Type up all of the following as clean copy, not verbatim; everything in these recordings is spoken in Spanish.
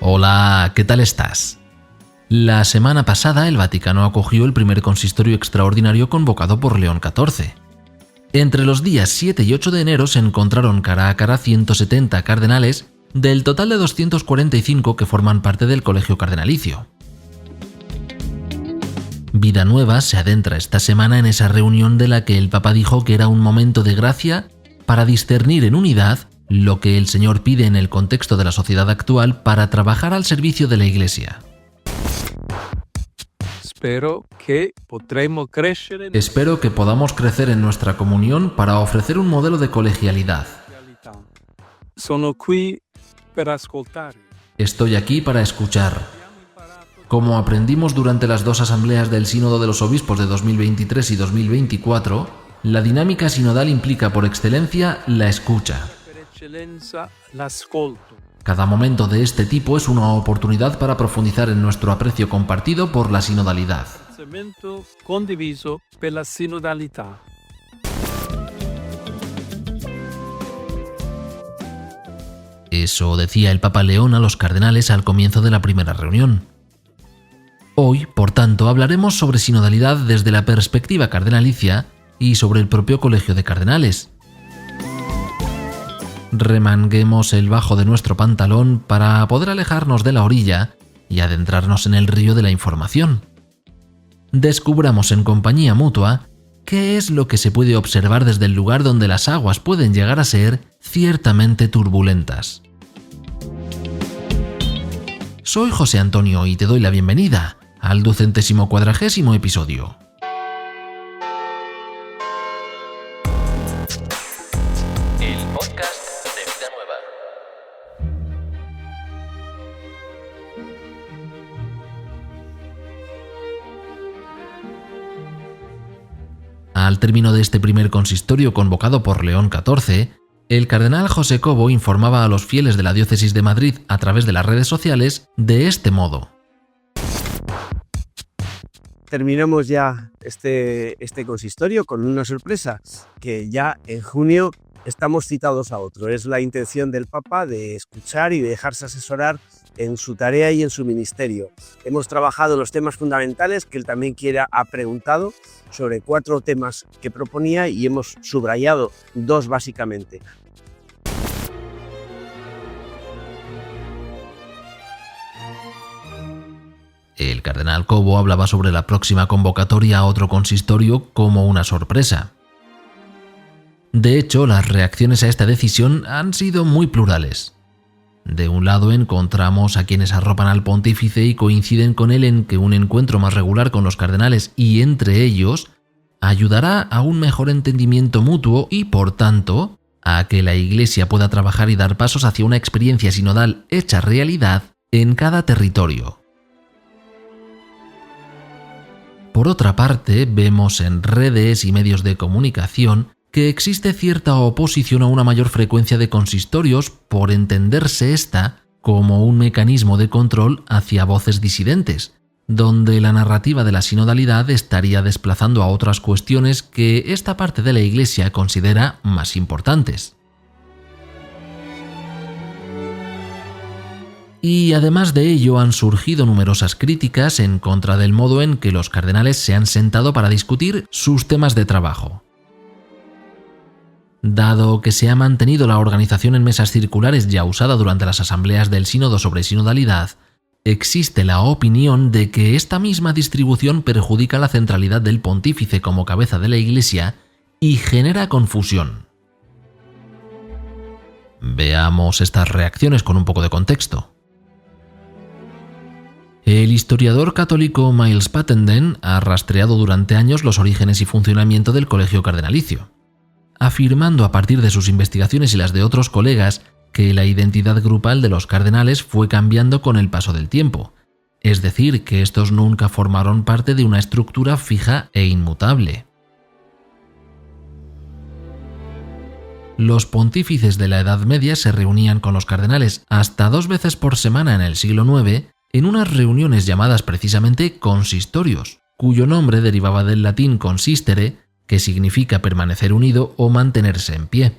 Hola, ¿qué tal estás? La semana pasada el Vaticano acogió el primer consistorio extraordinario convocado por León XIV. Entre los días 7 y 8 de enero se encontraron cara a cara 170 cardenales del total de 245 que forman parte del colegio cardenalicio. Vida Nueva se adentra esta semana en esa reunión de la que el Papa dijo que era un momento de gracia para discernir en unidad lo que el Señor pide en el contexto de la sociedad actual para trabajar al servicio de la Iglesia. Espero que podamos crecer en nuestra comunión para ofrecer un modelo de colegialidad. Estoy aquí para escuchar. Como aprendimos durante las dos asambleas del Sínodo de los Obispos de 2023 y 2024, la dinámica sinodal implica por excelencia la escucha. Cada momento de este tipo es una oportunidad para profundizar en nuestro aprecio compartido por la sinodalidad. Eso decía el Papa León a los cardenales al comienzo de la primera reunión. Hoy, por tanto, hablaremos sobre sinodalidad desde la perspectiva cardenalicia y sobre el propio Colegio de Cardenales. Remanguemos el bajo de nuestro pantalón para poder alejarnos de la orilla y adentrarnos en el río de la información. Descubramos en compañía mutua qué es lo que se puede observar desde el lugar donde las aguas pueden llegar a ser ciertamente turbulentas. Soy José Antonio y te doy la bienvenida al 240º episodio. El podcast de Vida Nueva. Al término de este primer consistorio convocado por León XIV, el cardenal José Cobo informaba a los fieles de la diócesis de Madrid a través de las redes sociales de este modo. Terminamos ya este consistorio con una sorpresa, que ya en junio estamos citados a otro. Es la intención del Papa de escuchar y de dejarse asesorar en su tarea y en su ministerio. Hemos trabajado los temas fundamentales que él también ha preguntado, sobre 4 temas que proponía, y hemos subrayado 2 básicamente. El cardenal Cobo hablaba sobre la próxima convocatoria a otro consistorio como una sorpresa. De hecho, las reacciones a esta decisión han sido muy plurales. De un lado encontramos a quienes arropan al pontífice y coinciden con él en que un encuentro más regular con los cardenales y entre ellos ayudará a un mejor entendimiento mutuo y, por tanto, a que la Iglesia pueda trabajar y dar pasos hacia una experiencia sinodal hecha realidad en cada territorio. Por otra parte, vemos en redes y medios de comunicación que existe cierta oposición a una mayor frecuencia de consistorios por entenderse esta como un mecanismo de control hacia voces disidentes, donde la narrativa de la sinodalidad estaría desplazando a otras cuestiones que esta parte de la Iglesia considera más importantes. Y además de ello han surgido numerosas críticas en contra del modo en que los cardenales se han sentado para discutir sus temas de trabajo. Dado que se ha mantenido la organización en mesas circulares ya usada durante las asambleas del Sínodo sobre sinodalidad, existe la opinión de que esta misma distribución perjudica la centralidad del pontífice como cabeza de la Iglesia y genera confusión. Veamos estas reacciones con un poco de contexto. El historiador católico Miles Pattenden ha rastreado durante años los orígenes y funcionamiento del colegio cardenalicio, afirmando a partir de sus investigaciones y las de otros colegas que la identidad grupal de los cardenales fue cambiando con el paso del tiempo, es decir, que estos nunca formaron parte de una estructura fija e inmutable. Los pontífices de la Edad Media se reunían con los cardenales hasta 2 veces por semana en el siglo IX en unas reuniones llamadas precisamente consistorios, cuyo nombre derivaba del latín consistere, que significa permanecer unido o mantenerse en pie.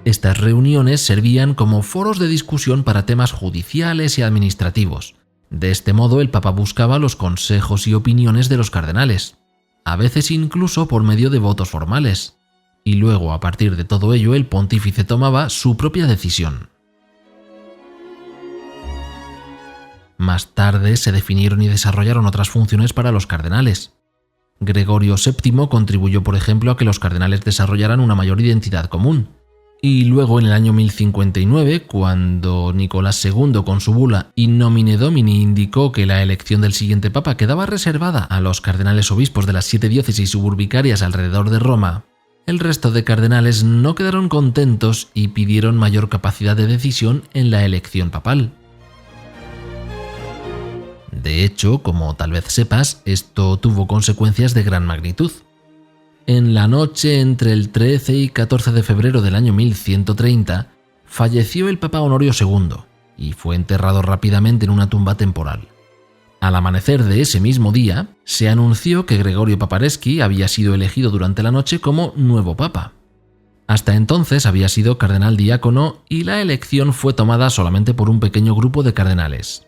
Estas reuniones servían como foros de discusión para temas judiciales y administrativos. De este modo, el Papa buscaba los consejos y opiniones de los cardenales, a veces incluso por medio de votos formales, y luego, a partir de todo ello, el pontífice tomaba su propia decisión. Más tarde se definieron y desarrollaron otras funciones para los cardenales. Gregorio VII contribuyó, por ejemplo, a que los cardenales desarrollaran una mayor identidad común. Y luego, en el año 1059, cuando Nicolás II, con su bula In nomine Domini, indicó que la elección del siguiente papa quedaba reservada a los cardenales obispos de las 7 diócesis suburbicarias alrededor de Roma, el resto de cardenales no quedaron contentos y pidieron mayor capacidad de decisión en la elección papal. De hecho, como tal vez sepas, esto tuvo consecuencias de gran magnitud. En la noche entre el 13 y 14 de febrero del año 1130, falleció el Papa Honorio II y fue enterrado rápidamente en una tumba temporal. Al amanecer de ese mismo día, se anunció que Gregorio Papareschi había sido elegido durante la noche como nuevo Papa. Hasta entonces había sido cardenal diácono y la elección fue tomada solamente por un pequeño grupo de cardenales.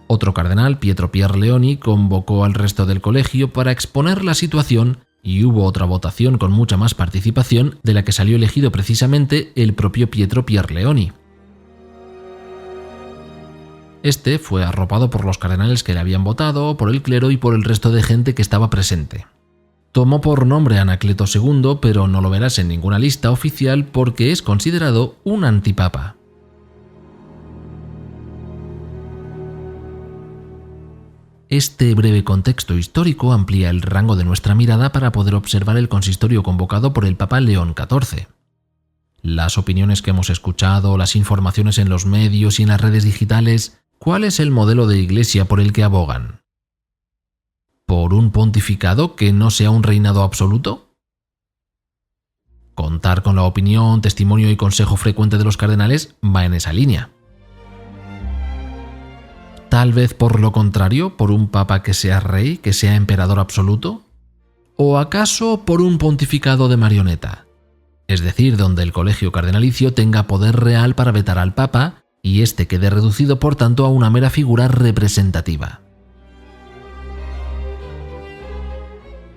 Otro cardenal, Pietro Pierleoni, convocó al resto del colegio para exponer la situación y hubo otra votación con mucha más participación de la que salió elegido precisamente el propio Pietro Pierleoni. Este fue arropado por los cardenales que le habían votado, por el clero y por el resto de gente que estaba presente. Tomó por nombre Anacleto II, pero no lo verás en ninguna lista oficial porque es considerado un antipapa. Este breve contexto histórico amplía el rango de nuestra mirada para poder observar el consistorio convocado por el Papa León XIV. Las opiniones que hemos escuchado, las informaciones en los medios y en las redes digitales, ¿cuál es el modelo de iglesia por el que abogan? ¿Por un pontificado que no sea un reinado absoluto? Contar con la opinión, testimonio y consejo frecuente de los cardenales va en esa línea. Tal vez por lo contrario, por un papa que sea rey, que sea emperador absoluto, o acaso por un pontificado de marioneta, es decir, donde el colegio cardenalicio tenga poder real para vetar al papa y éste quede reducido por tanto a una mera figura representativa.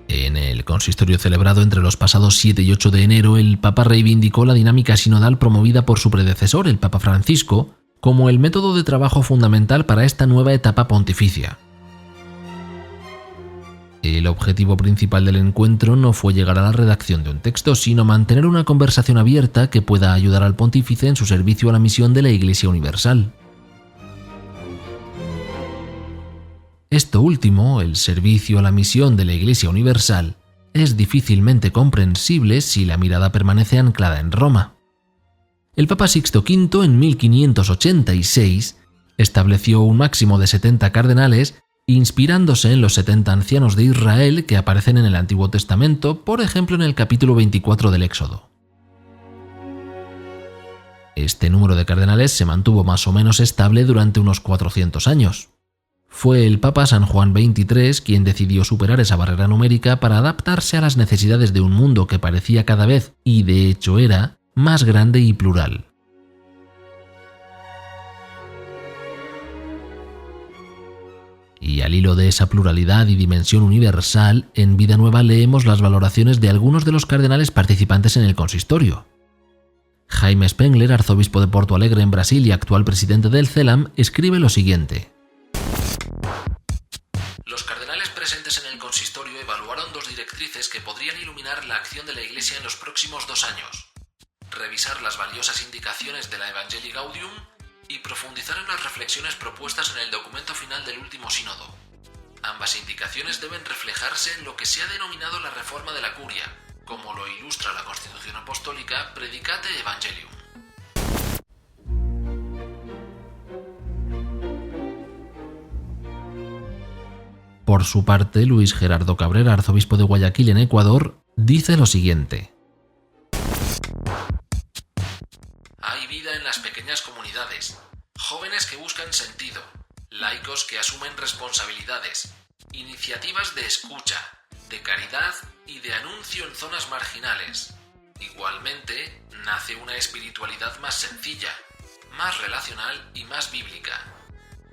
En el consistorio celebrado entre los pasados 7 y 8 de enero, el papa reivindicó la dinámica sinodal promovida por su predecesor, el Papa Francisco, como el método de trabajo fundamental para esta nueva etapa pontificia. El objetivo principal del encuentro no fue llegar a la redacción de un texto, sino mantener una conversación abierta que pueda ayudar al pontífice en su servicio a la misión de la Iglesia Universal. Esto último, el servicio a la misión de la Iglesia Universal, es difícilmente comprensible si la mirada permanece anclada en Roma. El Papa Sixto V, en 1586, estableció un máximo de 70 cardenales, inspirándose en los 70 ancianos de Israel que aparecen en el Antiguo Testamento, por ejemplo en el capítulo 24 del Éxodo. Este número de cardenales se mantuvo más o menos estable durante unos 400 años. Fue el Papa San Juan XXIII quien decidió superar esa barrera numérica para adaptarse a las necesidades de un mundo que parecía cada vez, y de hecho era, más grande y plural. Y al hilo de esa pluralidad y dimensión universal, en Vida Nueva leemos las valoraciones de algunos de los cardenales participantes en el consistorio. Jaime Spengler, arzobispo de Porto Alegre en Brasil y actual presidente del CELAM, escribe lo siguiente. Los cardenales presentes en el consistorio evaluaron dos directrices que podrían iluminar la acción de la Iglesia en los próximos 2 años. Revisar las valiosas indicaciones de la Evangelii Gaudium y profundizar en las reflexiones propuestas en el documento final del último sínodo. Ambas indicaciones deben reflejarse en lo que se ha denominado la reforma de la curia, como lo ilustra la Constitución Apostólica Predicate Evangelium. Por su parte, Luis Gerardo Cabrera, arzobispo de Guayaquil en Ecuador, dice lo siguiente. Hay vida en las pequeñas comunidades, jóvenes que buscan sentido, laicos que asumen responsabilidades, iniciativas de escucha, de caridad y de anuncio en zonas marginales, Igualmente, nace una espiritualidad más sencilla, más relacional y más bíblica.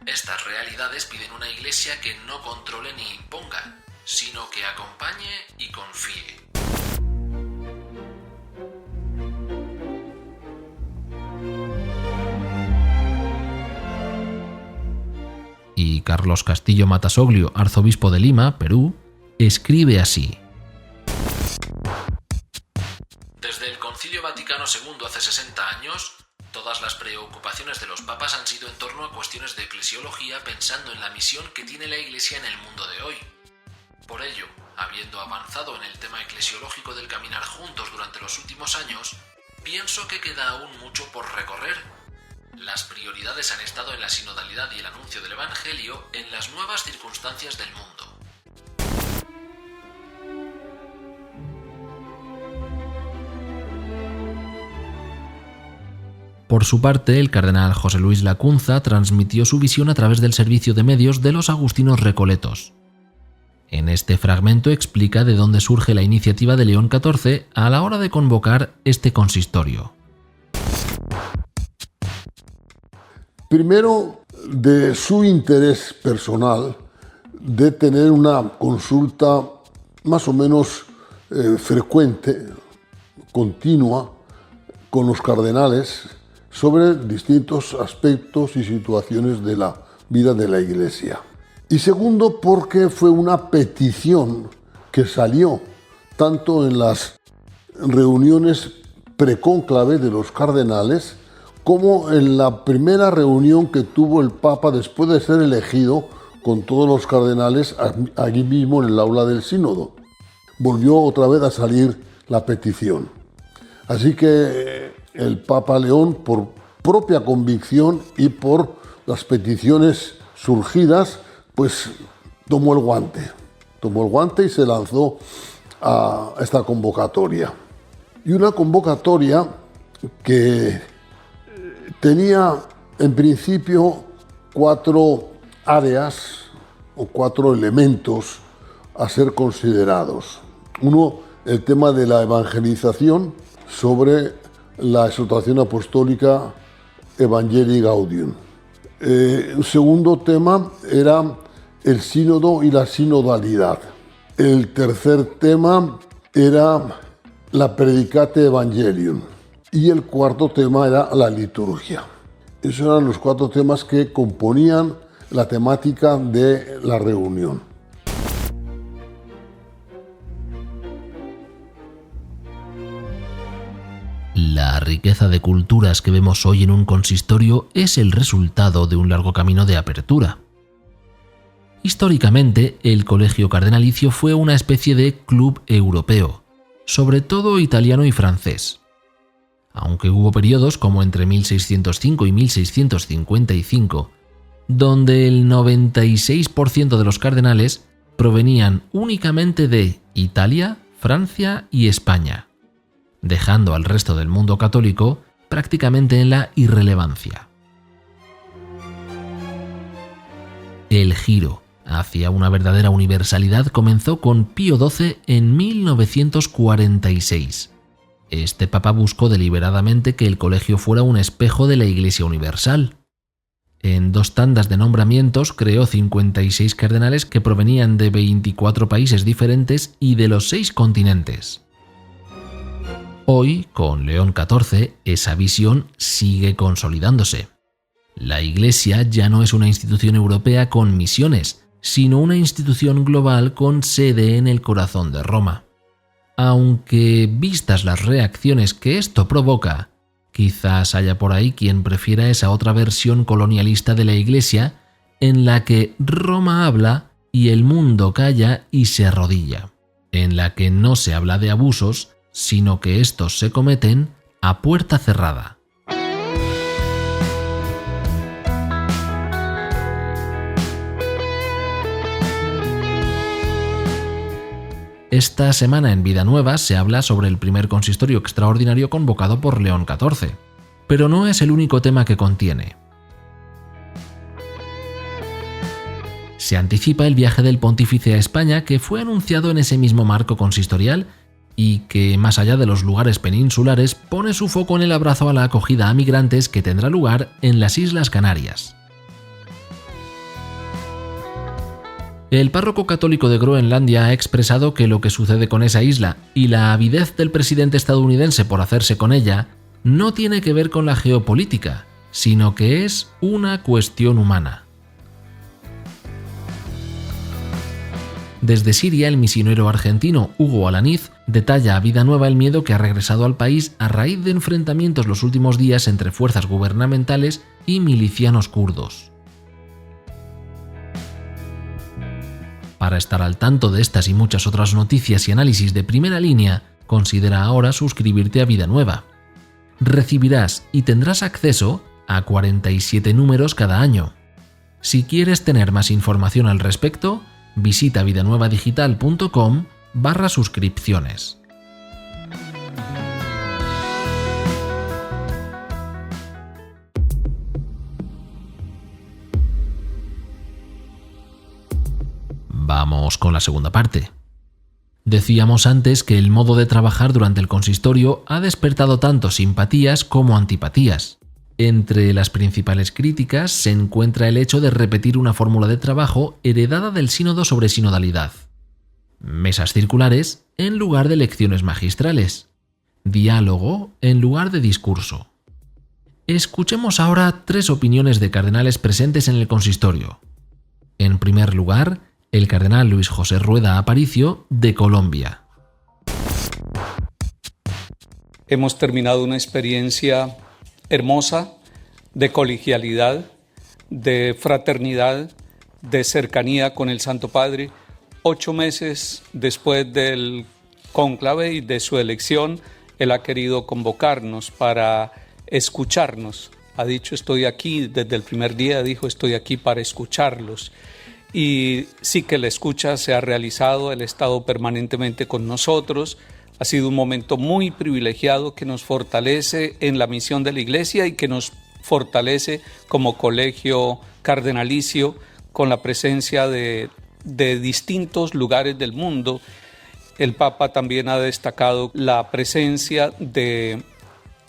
Estas realidades piden una iglesia que no controle ni imponga, sino que acompañe y confíe. Y Carlos Castillo Matasoglio, arzobispo de Lima, Perú, escribe así. Desde el Concilio Vaticano II hace 60 años, todas las preocupaciones de los papas han sido en torno a cuestiones de eclesiología pensando en la misión que tiene la Iglesia en el mundo de hoy. Por ello, habiendo avanzado en el tema eclesiológico del caminar juntos durante los últimos años, pienso que queda aún mucho por recorrer. Las prioridades han estado en la sinodalidad y el anuncio del Evangelio en las nuevas circunstancias del mundo. Por su parte, el cardenal José Luis Lacunza transmitió su visión a través del servicio de medios de los agustinos recoletos. En este fragmento explica de dónde surge la iniciativa de León XIV a la hora de convocar este consistorio. Primero, de su interés personal de tener una consulta más o menos frecuente, continua, con los cardenales sobre distintos aspectos y situaciones de la vida de la Iglesia. Y segundo, porque fue una petición que salió tanto en las reuniones precónclave de los cardenales como en la primera reunión que tuvo el Papa después de ser elegido con todos los cardenales allí mismo en el aula del sínodo. Volvió otra vez a salir la petición. Así que el Papa León, por propia convicción y por las peticiones surgidas, pues tomó el guante y se lanzó a esta convocatoria. Y una convocatoria que tenía en principio 4 áreas o 4 elementos a ser considerados. Uno, el tema de la evangelización sobre la exhortación apostólica Evangelii Gaudium. Un segundo tema era el sínodo y la sinodalidad. El tercer tema era la Predicate Evangelium. Y el cuarto tema era la liturgia. Esos eran los 4 temas que componían la temática de la reunión. La riqueza de culturas que vemos hoy en un consistorio es el resultado de un largo camino de apertura. Históricamente, el colegio cardenalicio fue una especie de club europeo, sobre todo italiano y francés. Aunque hubo periodos como entre 1605 y 1655, donde el 96% de los cardenales provenían únicamente de Italia, Francia y España, dejando al resto del mundo católico prácticamente en la irrelevancia. El giro hacia una verdadera universalidad comenzó con Pío XII en 1946. Este papa buscó deliberadamente que el colegio fuera un espejo de la Iglesia universal. En 2 tandas de nombramientos creó 56 cardenales que provenían de 24 países diferentes y de los 6 continentes. Hoy, con León XIV, esa visión sigue consolidándose. La Iglesia ya no es una institución europea con misiones, sino una institución global con sede en el corazón de Roma. Aunque, vistas las reacciones que esto provoca, quizás haya por ahí quien prefiera esa otra versión colonialista de la Iglesia, en la que Roma habla y el mundo calla y se arrodilla, en la que no se habla de abusos, sino que estos se cometen a puerta cerrada. Esta semana en Vida Nueva se habla sobre el primer consistorio extraordinario convocado por León XIV, pero no es el único tema que contiene. Se anticipa el viaje del pontífice a España, que fue anunciado en ese mismo marco consistorial y que, más allá de los lugares peninsulares, pone su foco en el abrazo a la acogida a migrantes que tendrá lugar en las Islas Canarias. El párroco católico de Groenlandia ha expresado que lo que sucede con esa isla y la avidez del presidente estadounidense por hacerse con ella no tiene que ver con la geopolítica, sino que es una cuestión humana. Desde Siria, el misionero argentino Hugo Alaniz detalla a Vida Nueva el miedo que ha regresado al país a raíz de enfrentamientos los últimos días entre fuerzas gubernamentales y milicianos kurdos. Para estar al tanto de estas y muchas otras noticias y análisis de primera línea, considera ahora suscribirte a Vida Nueva. Recibirás y tendrás acceso a 47 números cada año. Si quieres tener más información al respecto, visita vidanuevadigital.com/suscripciones. Vamos con la segunda parte. Decíamos antes que el modo de trabajar durante el consistorio ha despertado tanto simpatías como antipatías. Entre las principales críticas se encuentra el hecho de repetir una fórmula de trabajo heredada del sínodo sobre sinodalidad. Mesas circulares en lugar de lecciones magistrales. Diálogo en lugar de discurso. Escuchemos ahora 3 opiniones de cardenales presentes en el consistorio. En primer lugar, el cardenal Luis José Rueda Aparicio, de Colombia. Hemos terminado una experiencia hermosa de colegialidad, de fraternidad, de cercanía con el Santo Padre. 8 meses después del cónclave y de su elección, Él ha querido convocarnos para escucharnos. Ha dicho, estoy aquí, desde el primer día dijo, estoy aquí para escucharlos. Y sí que la escucha se ha realizado, Él ha estado permanentemente con nosotros. Ha sido un momento muy privilegiado que nos fortalece en la misión de la Iglesia y que nos fortalece como colegio cardenalicio con la presencia de distintos lugares del mundo. El Papa también ha destacado la presencia de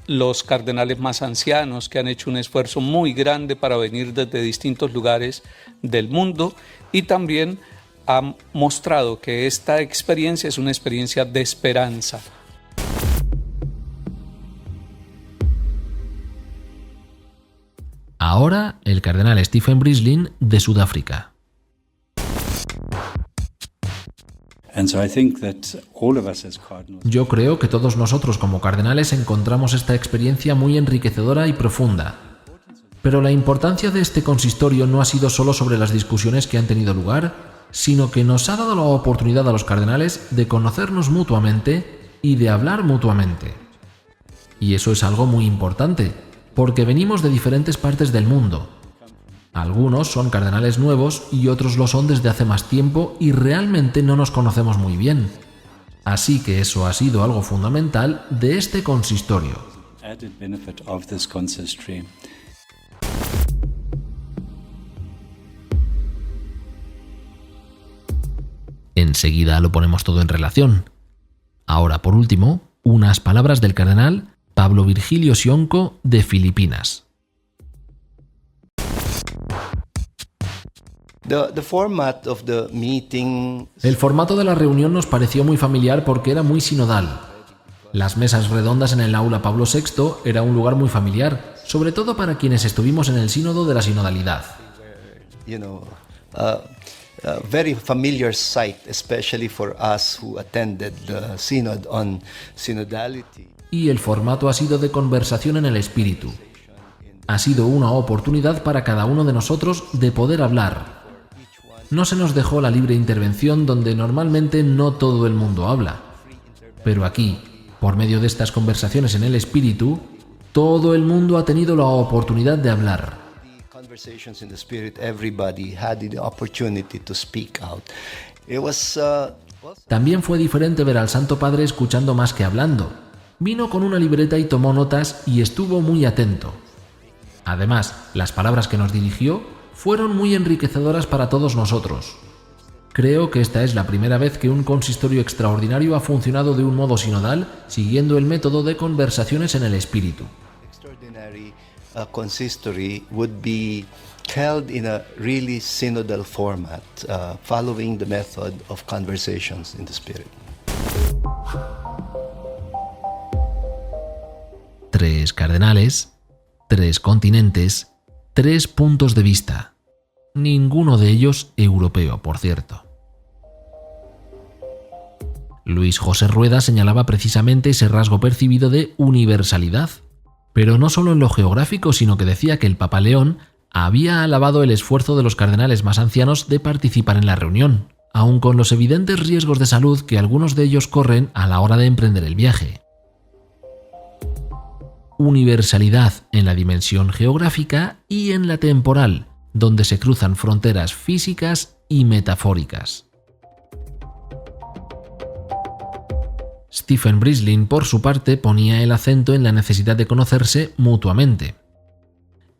los cardenales más ancianos que han hecho un esfuerzo muy grande para venir desde distintos lugares del mundo y también ha mostrado que esta experiencia es una experiencia de esperanza. Ahora el cardenal Stephen Brislin, de Sudáfrica. Yo creo que todos nosotros como cardenales encontramos esta experiencia muy enriquecedora y profunda. Pero la importancia de este consistorio no ha sido solo sobre las discusiones que han tenido lugar, sino que nos ha dado la oportunidad a los cardenales de conocernos mutuamente y de hablar mutuamente. Y eso es algo muy importante, porque venimos de diferentes partes del mundo. Algunos son cardenales nuevos y otros lo son desde hace más tiempo y realmente no nos conocemos muy bien. Así que eso ha sido algo fundamental de este consistorio. Enseguida lo ponemos todo en relación. Ahora, por último, unas palabras del cardenal Pablo Virgilio Sionco, de Filipinas. El formato de la reunión nos pareció muy familiar porque era muy sinodal. Las mesas redondas en el aula Pablo VI era un lugar muy familiar, sobre todo para quienes estuvimos en el sínodo de la sinodalidad. Very familiar sight, especially for us who attended the synod on synodality. Y el formato ha sido de conversación en el espíritu. Ha sido una oportunidad para cada uno de nosotros de poder hablar. No se nos dejó la libre intervención donde normalmente no todo el mundo habla. Pero aquí, por medio de estas conversaciones en el espíritu, todo el mundo ha tenido la oportunidad de hablar. Conversations in the spirit, everybody had the opportunity to speak out. It was También fue diferente ver al Santo Padre escuchando más que hablando. Vino con una libreta y tomó notas y estuvo muy atento. Además, las palabras que nos dirigió fueron muy enriquecedoras para todos nosotros. Creo que esta es la primera vez que un consistorio extraordinario ha funcionado de un modo sinodal, siguiendo el método de conversaciones en el espíritu. Extraordinary consistory would be held in a really synodal format, following the method of conversations in the Spirit. 3 cardenales, 3 continentes, 3 puntos de vista. Ninguno de ellos europeo, por cierto. Luis José Rueda señalaba precisamente ese rasgo percibido de universalidad, pero no solo en lo geográfico, sino que decía que el Papa León había alabado el esfuerzo de los cardenales más ancianos de participar en la reunión, aun con los evidentes riesgos de salud que algunos de ellos corren a la hora de emprender el viaje. Universalidad en la dimensión geográfica y en la temporal, donde se cruzan fronteras físicas y metafóricas. Stephen Breslin, por su parte, ponía el acento en la necesidad de conocerse mutuamente,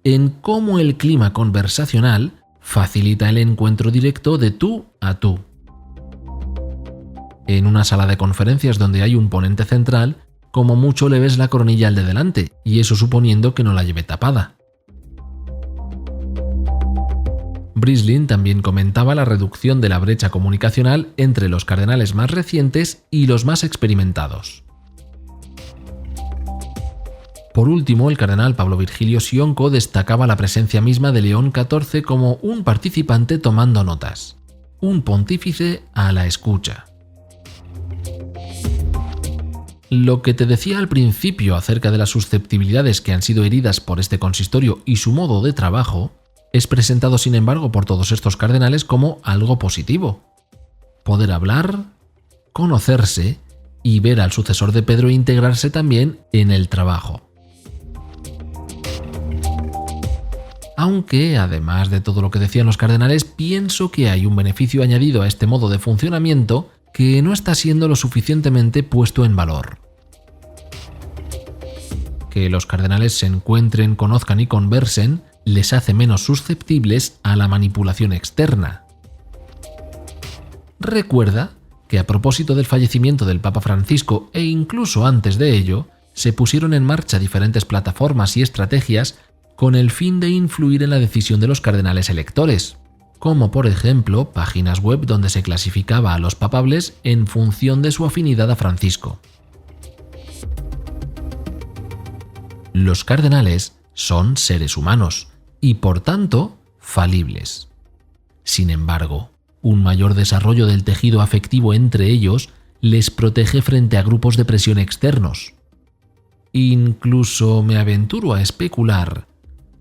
en cómo el clima conversacional facilita el encuentro directo de tú a tú. En una sala de conferencias donde hay un ponente central, como mucho le ves la coronilla al de delante, y eso suponiendo que no la lleve tapada. Breslin también comentaba la reducción de la brecha comunicacional entre los cardenales más recientes y los más experimentados. Por último, el cardenal Pablo Virgilio Sionco destacaba la presencia misma de León XIV como un participante tomando notas, un pontífice a la escucha. Lo que te decía al principio acerca de las susceptibilidades que han sido heridas por este consistorio y su modo de trabajo, es presentado sin embargo por todos estos cardenales como algo positivo. Poder hablar, conocerse y ver al sucesor de Pedro integrarse también en el trabajo. Aunque, además de todo lo que decían los cardenales, pienso que hay un beneficio añadido a este modo de funcionamiento que no está siendo lo suficientemente puesto en valor. Que los cardenales se encuentren, conozcan y conversen les hace menos susceptibles a la manipulación externa. Recuerda que a propósito del fallecimiento del Papa Francisco e incluso antes de ello, se pusieron en marcha diferentes plataformas y estrategias con el fin de influir en la decisión de los cardenales electores, como por ejemplo páginas web donde se clasificaba a los papables en función de su afinidad a Francisco. Los cardenales son seres humanos y por tanto falibles. Sin embargo, un mayor desarrollo del tejido afectivo entre ellos les protege frente a grupos de presión externos. Incluso me aventuro a especular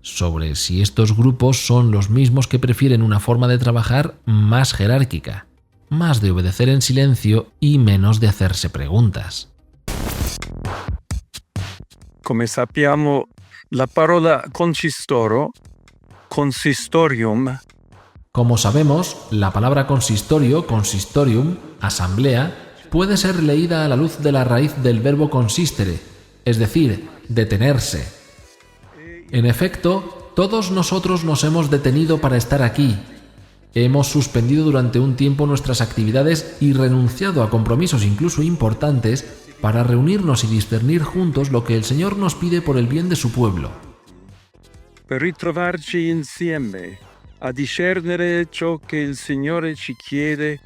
sobre si estos grupos son los mismos que prefieren una forma de trabajar más jerárquica, más de obedecer en silencio y menos de hacerse preguntas. Come sappiamo, la parola consistorium. Como sabemos, la palabra consistorio, consistorium, asamblea, puede ser leída a la luz de la raíz del verbo consistere, es decir, detenerse. En efecto, todos nosotros nos hemos detenido para estar aquí. Hemos suspendido durante un tiempo nuestras actividades y renunciado a compromisos incluso importantes para reunirnos y discernir juntos lo que el Señor nos pide por el bien de su pueblo. Per ritrovarci insieme a discernere ciò che il Signore ci chiede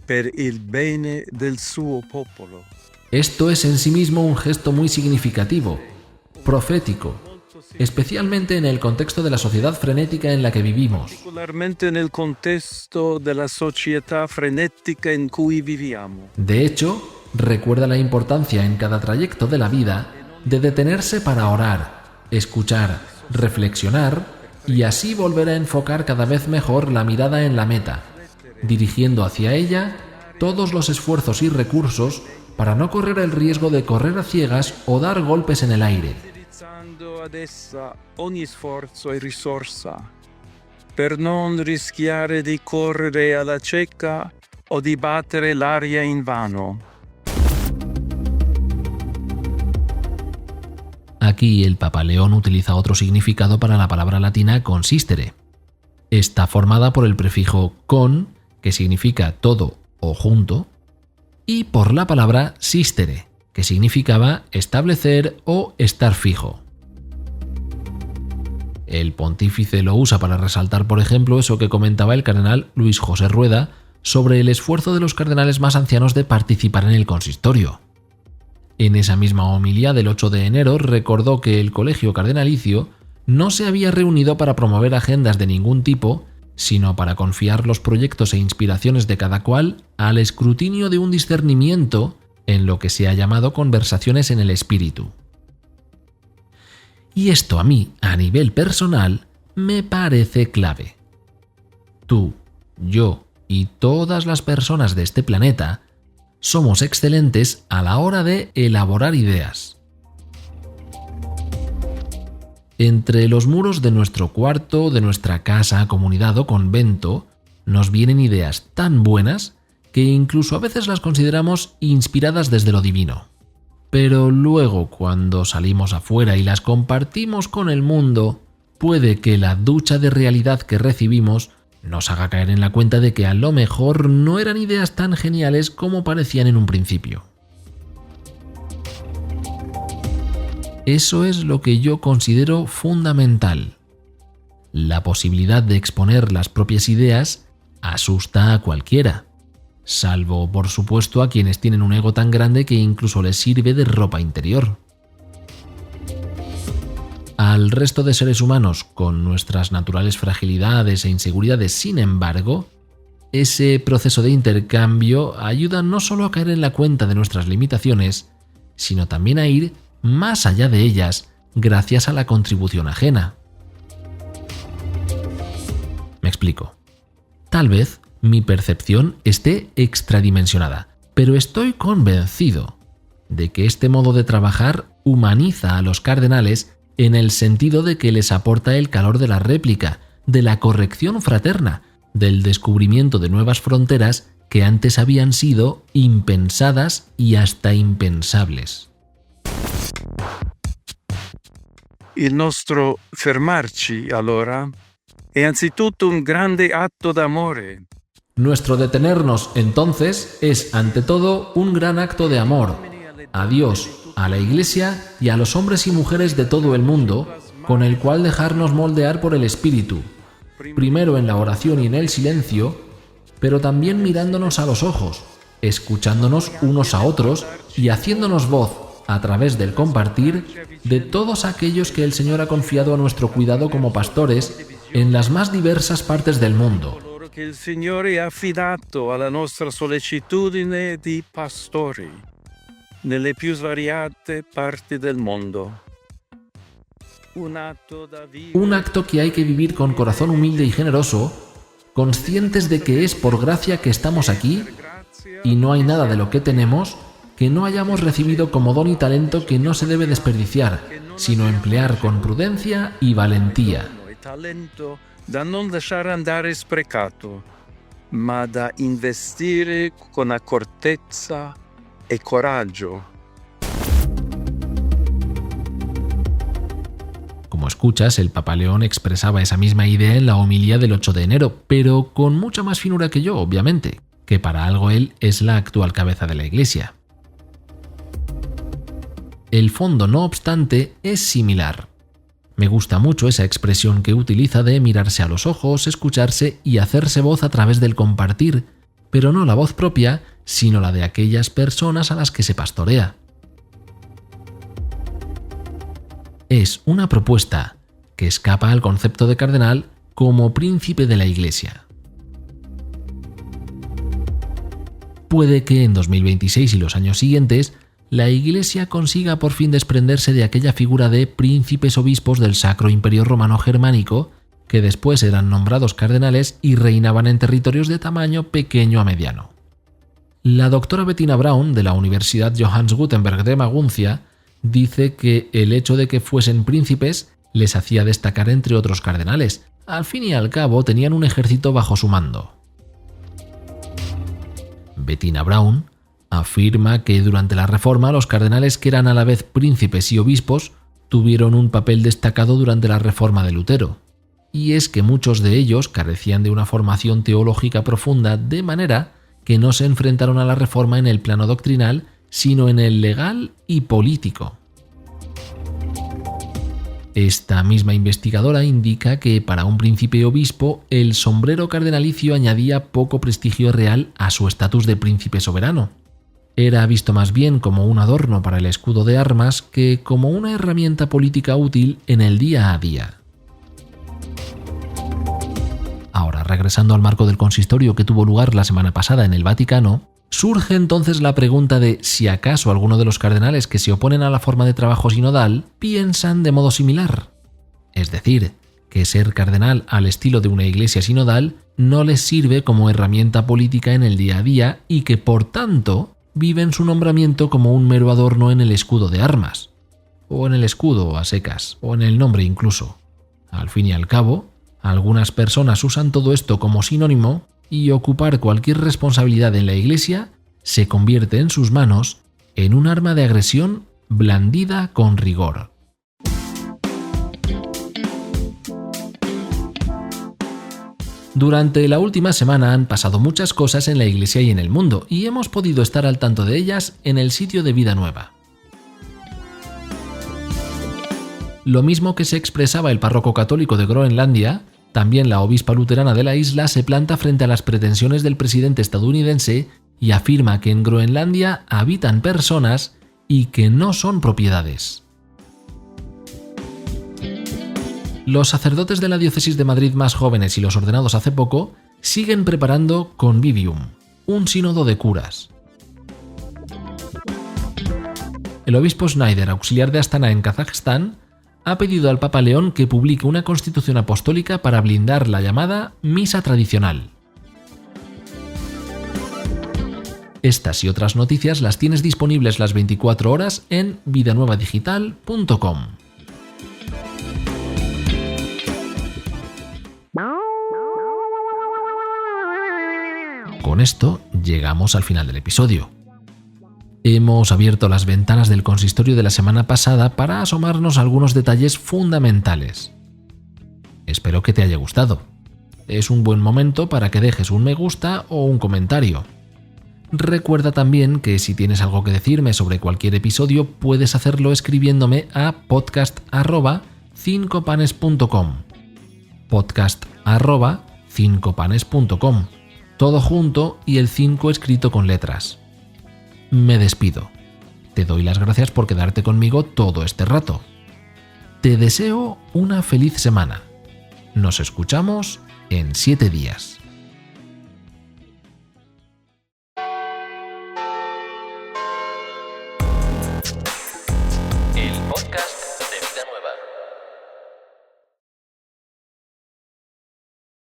per il bene del suo popolo. Esto es en sí mismo un gesto muy significativo, profético, especialmente en el contexto de la sociedad frenética en la que vivimos. Particolarmente nel contesto della società frenetica in cui viviamo. De hecho, recuerda la importancia en cada trayecto de la vida de detenerse para orar, escuchar, reflexionar y así volver a enfocar cada vez mejor la mirada en la meta, dirigiendo hacia ella todos los esfuerzos y recursos para no correr el riesgo de correr a ciegas o dar golpes en el aire. Indirizzando ad essa ogni sforzo e risorsa per non rischiare di correre alla cieca o di battere l'aria in vano. Aquí el Papa León utiliza otro significado para la palabra latina consistere. Está formada por el prefijo con que significa todo o junto, y por la palabra sistere, que significaba establecer o estar fijo. El pontífice lo usa para resaltar, por ejemplo, eso que comentaba el cardenal Luis José Rueda sobre el esfuerzo de los cardenales más ancianos de participar en el consistorio. En esa misma homilía del 8 de enero recordó que el colegio cardenalicio no se había reunido para promover agendas de ningún tipo, sino para confiar los proyectos e inspiraciones de cada cual al escrutinio de un discernimiento en lo que se ha llamado conversaciones en el espíritu. Y esto a mí, a nivel personal, me parece clave. Tú, yo y todas las personas de este planeta somos excelentes a la hora de elaborar ideas. Entre los muros de nuestro cuarto, de nuestra casa, comunidad o convento, nos vienen ideas tan buenas que incluso a veces las consideramos inspiradas desde lo divino. Pero luego, cuando salimos afuera y las compartimos con el mundo, puede que la ducha de realidad que recibimos nos haga caer en la cuenta de que a lo mejor no eran ideas tan geniales como parecían en un principio. Eso es lo que yo considero fundamental. La posibilidad de exponer las propias ideas asusta a cualquiera, salvo, por supuesto, a quienes tienen un ego tan grande que incluso les sirve de ropa interior. Al resto de seres humanos, con nuestras naturales fragilidades e inseguridades, sin embargo, ese proceso de intercambio ayuda no solo a caer en la cuenta de nuestras limitaciones, sino también a ir más allá de ellas gracias a la contribución ajena. Me explico. Tal vez mi percepción esté extradimensionada, pero estoy convencido de que este modo de trabajar humaniza a los cardenales en el sentido de que les aporta el calor de la réplica, de la corrección fraterna, del descubrimiento de nuevas fronteras que antes habían sido impensadas y hasta impensables. Il nostro fermarci, allora, è anzitutto un grande atto d'amore. Nuestro detenernos, entonces, es ante todo un gran acto de amor a Dios, a la Iglesia y a los hombres y mujeres de todo el mundo, con el cual dejarnos moldear por el Espíritu, primero en la oración y en el silencio, pero también mirándonos a los ojos, escuchándonos unos a otros y haciéndonos voz, a través del compartir, de todos aquellos que el Señor ha confiado a nuestro cuidado como pastores en las más diversas partes del mundo. Che il Signore ha affidato alla nostra sollecitudine di pastori nelle più svariate parti del mondo. Un acto que hay que vivir con corazón humilde y generoso, conscientes de que es por gracia que estamos aquí y no hay nada de lo que tenemos que no hayamos recibido como don y talento que no se debe desperdiciar, sino emplear con prudencia y valentía. Talento da non lasciare andare sprecato, ma da investire con accortezza e coraggio. Como escuchas, el Papa León expresaba esa misma idea en la homilía del 8 de enero, pero con mucha más finura que yo, obviamente, que para algo él es la actual cabeza de la Iglesia. El fondo, no obstante, es similar. Me gusta mucho esa expresión que utiliza de mirarse a los ojos, escucharse y hacerse voz a través del compartir, pero no la voz propia, sino la de aquellas personas a las que se pastorea. Es una propuesta que escapa al concepto de cardenal como príncipe de la Iglesia. Puede que en 2026 y los años siguientes la Iglesia consiga por fin desprenderse de aquella figura de príncipes obispos del Sacro Imperio Romano Germánico que después eran nombrados cardenales y reinaban en territorios de tamaño pequeño a mediano. La doctora Bettina Braun, de la Universidad Johannes Gutenberg de Maguncia, dice que el hecho de que fuesen príncipes les hacía destacar entre otros cardenales. Al fin y al cabo tenían un ejército bajo su mando. Bettina Braun afirma que durante la Reforma los cardenales que eran a la vez príncipes y obispos tuvieron un papel destacado durante la Reforma de Lutero. y es que muchos de ellos carecían de una formación teológica profunda, de manera que no se enfrentaron a la reforma en el plano doctrinal, sino en el legal y político. Esta misma investigadora indica que para un príncipe obispo el sombrero cardenalicio añadía poco prestigio real a su estatus de príncipe soberano. Era visto más bien como un adorno para el escudo de armas que como una herramienta política útil en el día a día. Ahora, regresando al marco del consistorio que tuvo lugar la semana pasada en el Vaticano, surge entonces la pregunta de si acaso alguno de los cardenales que se oponen a la forma de trabajo sinodal piensan de modo similar. Es decir, que ser cardenal al estilo de una iglesia sinodal no les sirve como herramienta política en el día a día y que, por tanto, viven su nombramiento como un mero adorno en el escudo de armas, o en el escudo a secas, o en el nombre incluso. Al fin y al cabo, algunas personas usan todo esto como sinónimo y ocupar cualquier responsabilidad en la Iglesia se convierte en sus manos en un arma de agresión blandida con rigor. Durante la última semana han pasado muchas cosas en la Iglesia y en el mundo, y hemos podido estar al tanto de ellas en el sitio de Vida Nueva. Lo mismo que se expresaba el párroco católico de Groenlandia, también la obispa luterana de la isla se planta frente a las pretensiones del presidente estadounidense y afirma que en Groenlandia habitan personas y que no son propiedades. Los sacerdotes de la diócesis de Madrid más jóvenes y los ordenados hace poco siguen preparando Convivium, un sínodo de curas. El obispo Schneider, auxiliar de Astana en Kazajstán, ha pedido al Papa León que publique una constitución apostólica para blindar la llamada misa tradicional. Estas y otras noticias las tienes disponibles las 24 horas en vidanuevadigital.com. Con esto llegamos al final del episodio. Hemos abierto las ventanas del consistorio de la semana pasada para asomarnos a algunos detalles fundamentales. Espero que te haya gustado. Es un buen momento para que dejes un me gusta o un comentario. Recuerda también que si tienes algo que decirme sobre cualquier episodio, puedes hacerlo escribiéndome a podcast@cincopanes.com. podcast@cincopanes.com. Todo junto y el 5 escrito con letras. Me despido. Te doy las gracias por quedarte conmigo todo este rato. Te deseo una feliz semana. Nos escuchamos en 7 días. El podcast